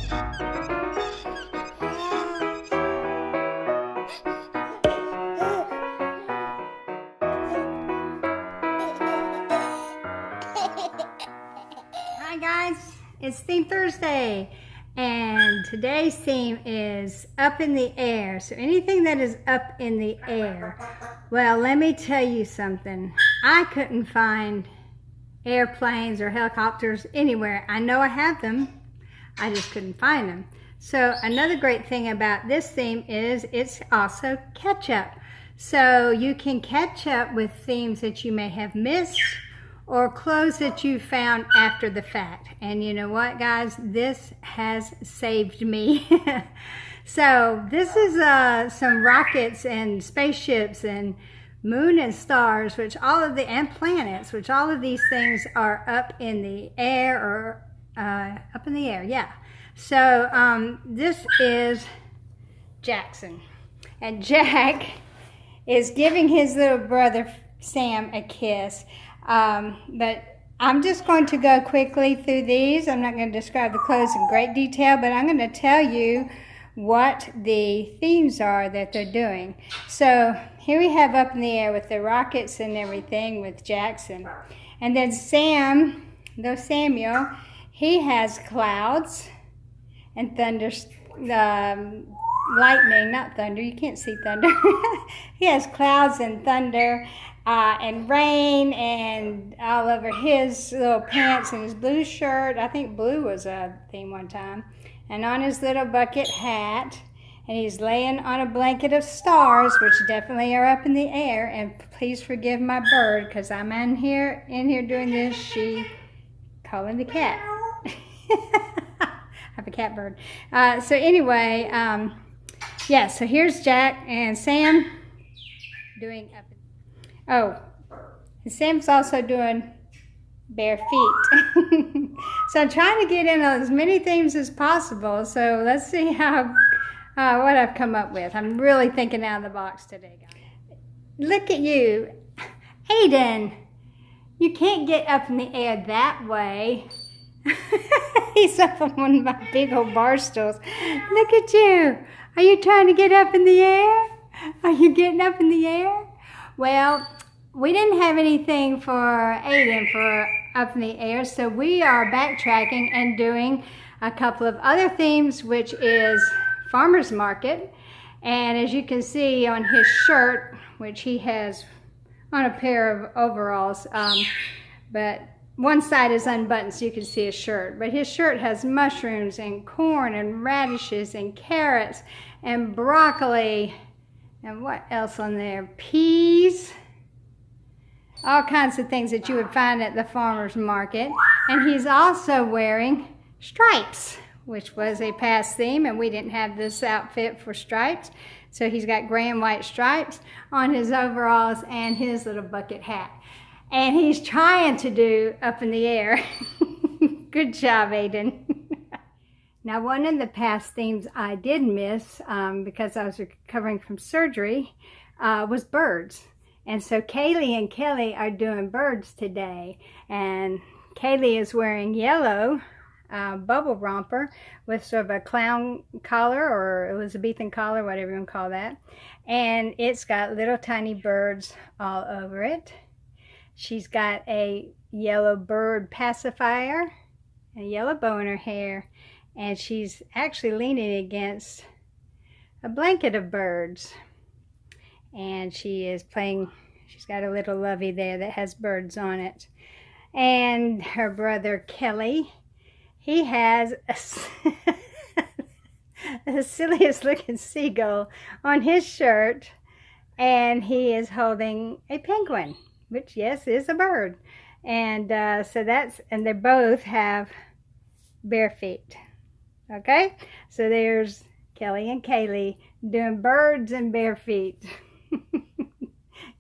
Hi guys, it's Theme Thursday, and today's theme is up in the air. So anything that is up in the air. Well, let me tell you something. I couldn't find airplanes or helicopters anywhere. I know I have them, I just couldn't find them. So another great thing about this theme is it's also catch up. So you can catch up with themes that you may have missed or clothes that you found after the fact. And you know what, guys? This has saved me. So this is some rockets and spaceships and moon and stars, and planets, which all of these things are up in the air, or up in the air, yeah. So this is Jackson. And Jack is giving his little brother Sam a kiss. But I'm just going to go quickly through these. I'm not going to describe the clothes in great detail, but I'm going to tell you what the themes are that they're doing. So here we have up in the air with the rockets and everything with Jackson. And then Samuel, he has clouds and thunder, lightning, not thunder. You can't see thunder. He has clouds and thunder. And rain and all over his little pants and his blue shirt. I think blue was a theme one time. And on his little bucket hat. And he's laying on a blanket of stars, which definitely are up in the air. And please forgive my bird, because I'm in here doing this. She calling the cat. I have a cat bird. So anyway, yeah, so here's Jack and Sam doing up. Oh, and Sam's also doing bare feet. So I'm trying to get in on as many themes as possible. So let's see how what I've come up with. I'm really thinking out of the box today, guys. Look at you, Aiden. You can't get up in the air that way. He's up on one of my big old bar stools. Look at you. Are you trying to get up in the air? Are you getting up in the air? Well, we didn't have anything for Aiden for up in the air, so we are backtracking and doing a couple of other themes, which is farmer's market. And as you can see on his shirt, which he has on a pair of overalls, but one side is unbuttoned so you can see his shirt. But his shirt has mushrooms and corn and radishes and carrots and broccoli. And what else on there? Peas. All kinds of things that you would find at the farmer's market. And he's also wearing stripes, which was a past theme, and we didn't have this outfit for stripes. So he's got gray and white stripes on his overalls and his little bucket hat. And he's trying to do up in the air. Good job, Aiden. Now, one of the past themes I did miss because I was recovering from surgery was birds. And so Kaylee and Kelly are doing birds today. And Kaylee is wearing yellow bubble romper with sort of a clown collar or Elizabethan collar, whatever you want to call that. And it's got little tiny birds all over it. She's got a yellow bird pacifier and a yellow bow in her hair. And she's actually leaning against a blanket of birds. And she is playing, she's got a little lovey there that has birds on it. And her brother Kelly, he has the silliest looking seagull on his shirt. And he is holding a penguin, which, yes, is a bird. And so that's, and they both have bare feet. Okay, so there's Kelly and Kaylee doing birds and bare feet.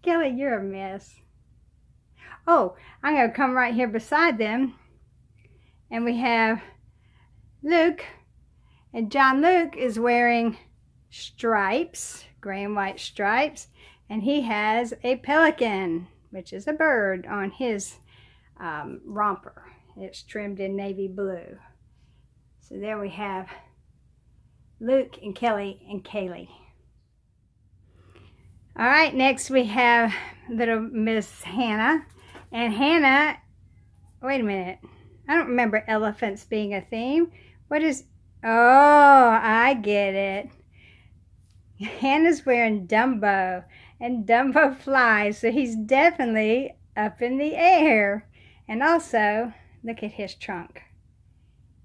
Kelly, you're a mess. Oh, I'm going to come right here beside them. And we have Luke. And John Luke is wearing stripes, gray and white stripes. And he has a pelican, which is a bird, on his romper. It's trimmed in navy blue. So there we have Luke and Kelly and Kaylee. All right, next we have little Miss Hannah. And Hannah, wait a minute. I don't remember elephants being a theme. What is, oh, I get it. Hannah's wearing Dumbo, and Dumbo flies, so he's definitely up in the air. And also, look at his trunk.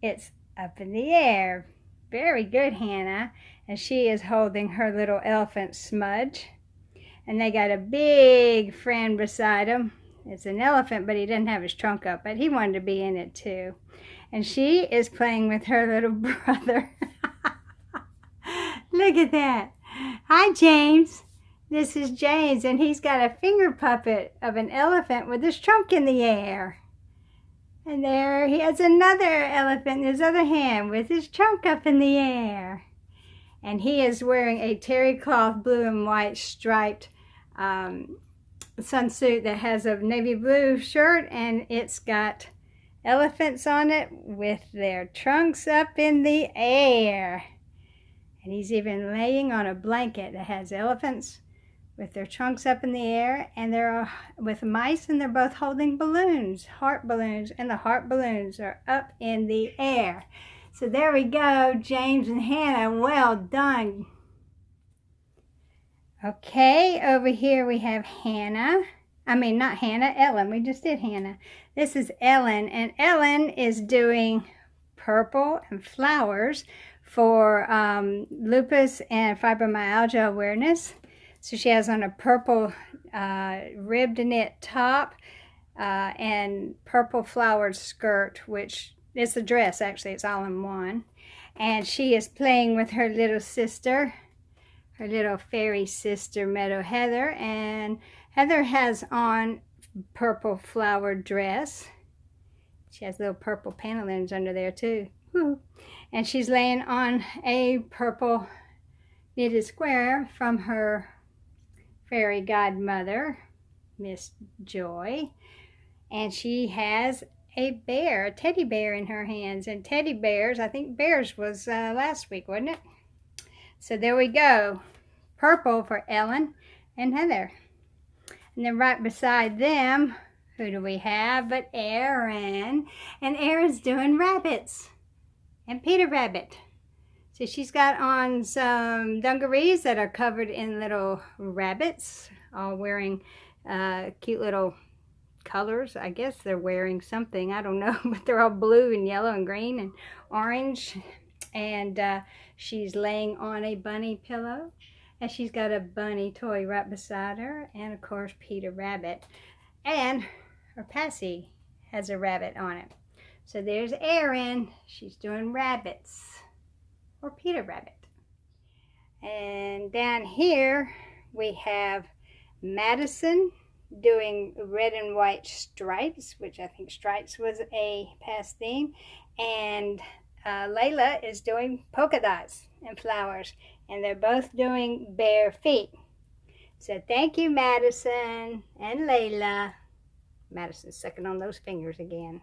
It's up in the air. Very good, Hannah. And she is holding her little elephant Smudge. And they got a big friend beside him. It's an elephant, but he didn't have his trunk up, but he wanted to be in it too. And she is playing with her little brother. Look at that. Hi, James. This is James, and he's got a finger puppet of an elephant with his trunk in the air. And there he has another elephant in his other hand with his trunk up in the air. And he is wearing a terry cloth blue and white striped sunsuit that has a navy blue shirt, and it's got elephants on it with their trunks up in the air. And he's even laying on a blanket that has elephants with their trunks up in the air, and they're with mice, and they're both holding balloons, heart balloons, and the heart balloons are up in the air. So there we go, James and Hannah, well done. Okay, over here we have Hannah. I mean, not Hannah, Ellen. We just did Hannah. This is Ellen, and Ellen is doing purple and flowers for lupus and fibromyalgia awareness. So she has on a purple ribbed knit top and purple flowered skirt, which is a dress, actually. It's all in one. And she is playing with her little sister, her little fairy sister, Meadow Heather. And Heather has on purple flowered dress. She has little purple pantaloons under there too. Woo. And she's laying on a purple knitted square from her fairy godmother, Miss Joy. And she has a bear, a teddy bear in her hands. And teddy bears, I think bears was last week, wasn't it? So there we go. Purple for Ellen and Heather. And then right beside them, who do we have but Erin? And Erin's doing rabbits. And Peter Rabbit. So she's got on some dungarees that are covered in little rabbits, all wearing cute little colors. I guess they're wearing something, I don't know, but they're all blue and yellow and green and orange. And she's laying on a bunny pillow, and she's got a bunny toy right beside her, and of course Peter Rabbit. And her Passy has a rabbit on it. So there's Erin. She's doing rabbits, or Peter Rabbit. And down here we have Madison doing red and white stripes, which I think stripes was a past theme. And Layla is doing polka dots and flowers. And they're both doing bare feet. So thank you, Madison and Layla. Madison's sucking on those fingers again.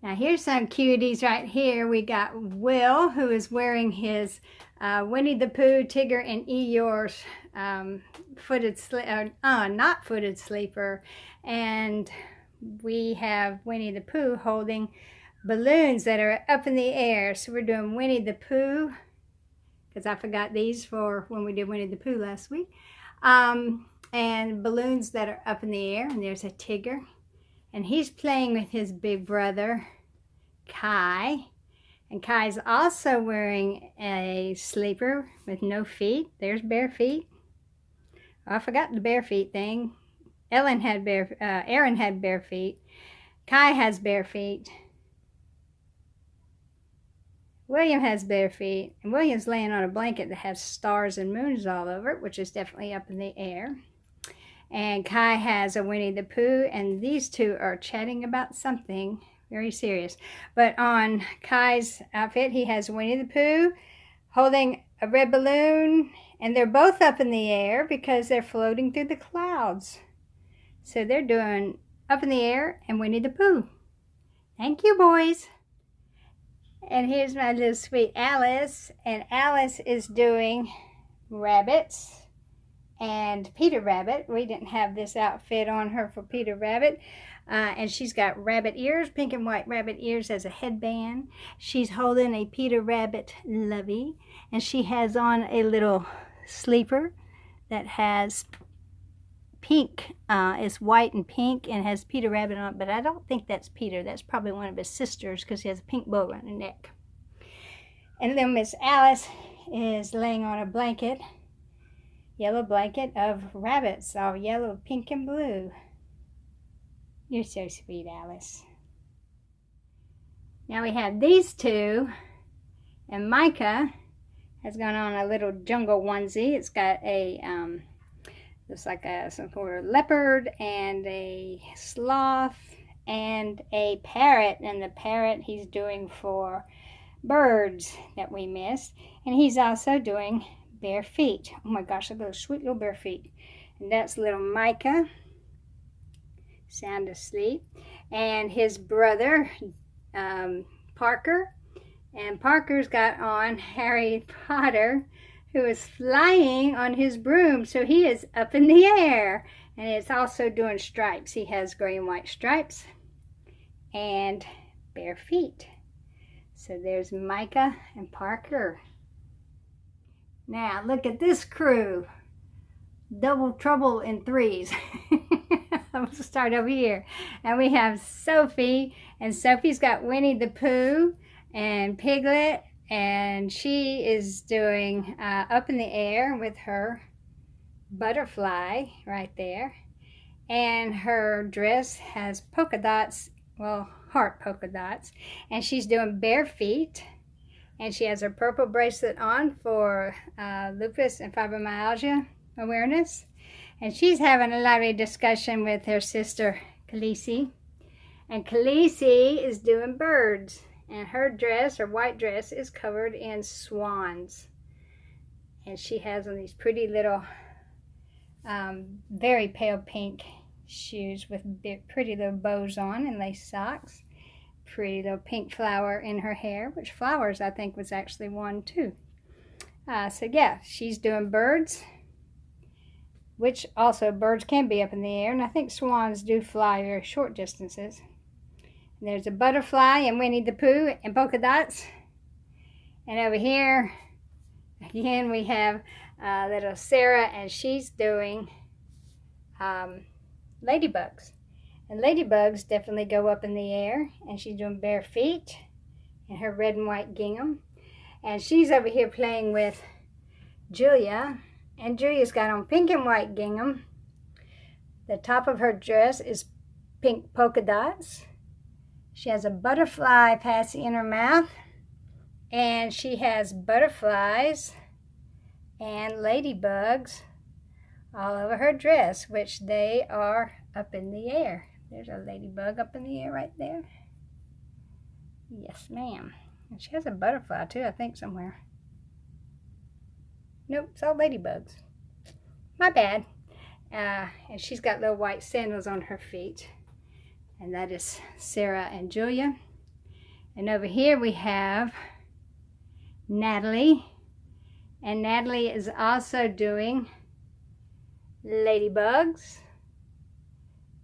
Now here's some cuties right here. We got Will, who is wearing his Winnie the Pooh, Tigger, and Eeyore's not footed sleeper. And we have Winnie the Pooh holding balloons that are up in the air. So we're doing Winnie the Pooh, because I forgot these for when we did Winnie the Pooh last week. And balloons that are up in the air. And there's a Tigger. And he's playing with his big brother, Kai. And Kai's also wearing a sleeper with no feet. There's bare feet. Oh, I forgot the bare feet thing. Erin had bare feet. Kai has bare feet. William has bare feet. And William's laying on a blanket that has stars and moons all over it, which is definitely up in the air. And Kai has a Winnie the Pooh, and these two are chatting about something very serious. But on Kai's outfit, he has Winnie the Pooh holding a red balloon, and they're both up in the air because they're floating through the clouds. So they're doing up in the air and Winnie the Pooh. Thank you, boys. And here's my little sweet Alice. And Alice is doing rabbits and Peter Rabbit. We didn't have this outfit on her for Peter Rabbit. And she's got rabbit ears, pink and white rabbit ears as a headband. She's holding a Peter Rabbit lovey. And she has on a little sleeper that has pink. It's white and pink and has Peter Rabbit on it. But I don't think that's Peter. That's probably one of his sisters because he has a pink bow around her neck. And then Miss Alice is laying on a blanket, yellow blanket of rabbits, all yellow, pink, and blue. You're so sweet, Alice. Now we have these two, and Micah has gone on a little jungle onesie. It's got a, looks like some sort of leopard and a sloth and a parrot. And the parrot he's doing for birds that we missed. And he's also doing bare feet. Oh my gosh, look at those sweet little bare feet. And that's little Micah, sound asleep. And his brother, Parker. And Parker's got on Harry Potter, who is flying on his broom. So he is up in the air. And it's also doing stripes. He has gray and white stripes and bare feet. So there's Micah and Parker. Now look at this crew. Double trouble in threes. I'm gonna start over here. And we have Sophie, and Sophie's got Winnie the Pooh and Piglet, and she is doing up in the air with her butterfly right there. And her dress has polka dots, well, heart polka dots, and she's doing bare feet. And she has her purple bracelet on for lupus and fibromyalgia awareness. And she's having a lovely discussion with her sister, Khaleesi. And Khaleesi is doing birds. And her dress, her white dress, is covered in swans. And she has on these pretty little, very pale pink shoes with pretty little bows on and lace socks. Pretty little pink flower in her hair, which flowers I think was actually one too. So yeah, she's doing birds, which also birds can be up in the air, and I think swans do fly very short distances. And there's a butterfly and Winnie the Pooh and polka dots. And over here, again, we have little Sarah, and she's doing ladybugs. And ladybugs definitely go up in the air, and she's doing bare feet in her red and white gingham. And she's over here playing with Julia, and Julia's got on pink and white gingham. The top of her dress is pink polka dots. She has a butterfly passy in her mouth, and she has butterflies and ladybugs all over her dress, which they are up in the air. There's a ladybug up in the air right there. Yes, ma'am. And she has a butterfly too, I think, somewhere. Nope, it's all ladybugs. My bad. And she's got little white sandals on her feet. And that is Sarah and Julia. And over here we have Natalie. And Natalie is also doing ladybugs,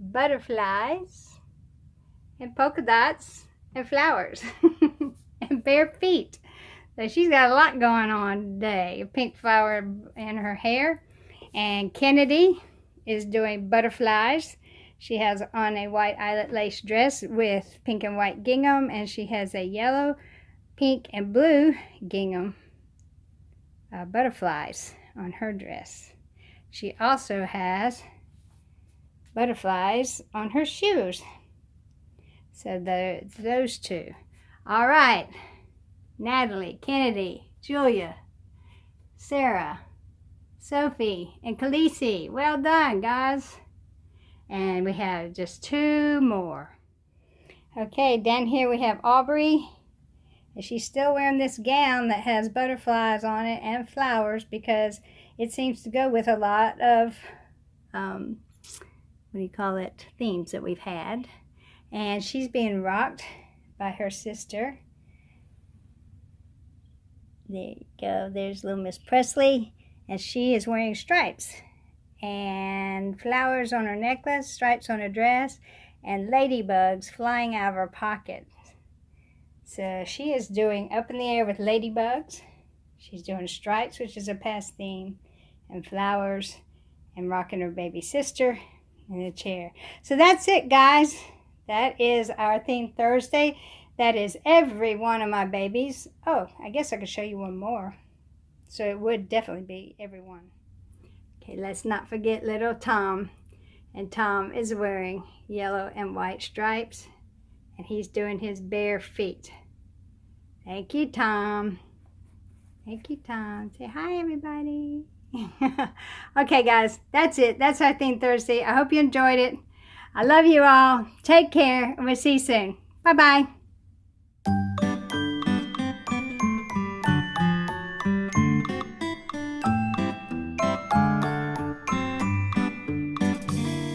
butterflies, and polka dots, and flowers, and bare feet. So she's got a lot going on today. A pink flower in her hair. And Kennedy is doing butterflies. She has on a white eyelet lace dress with pink and white gingham, and she has a yellow, pink, and blue gingham butterflies on her dress. She also has butterflies on her shoes. So those two. All right. Natalie, Kennedy, Julia, Sarah, Sophie, and Khaleesi. Well done, guys. And we have just two more. Okay, down here we have Aubrey. And she's still wearing this gown that has butterflies on it and flowers because it seems to go with a lot of, themes that we've had. And she's being rocked by her sister. There you go. There's little Miss Presley, and she is wearing stripes and flowers on her necklace, stripes on her dress, and ladybugs flying out of her pocket. So she is doing Up in the Air with Ladybugs. She's doing stripes, which is a past theme, and flowers, and rocking her baby sister in a chair. So that's it, guys. That is our theme Thursday. That is every one of my babies. Oh, I guess I could show you one more. So it would definitely be every one. Okay, let's not forget little Tom. And Tom is wearing yellow and white stripes, and he's doing his bare feet. Thank you, Tom. Thank you, Tom. Say hi, everybody. Okay, guys, that's it. That's our theme Thursday. I hope you enjoyed it. I love you all. Take care, and we'll see you soon. Bye-bye.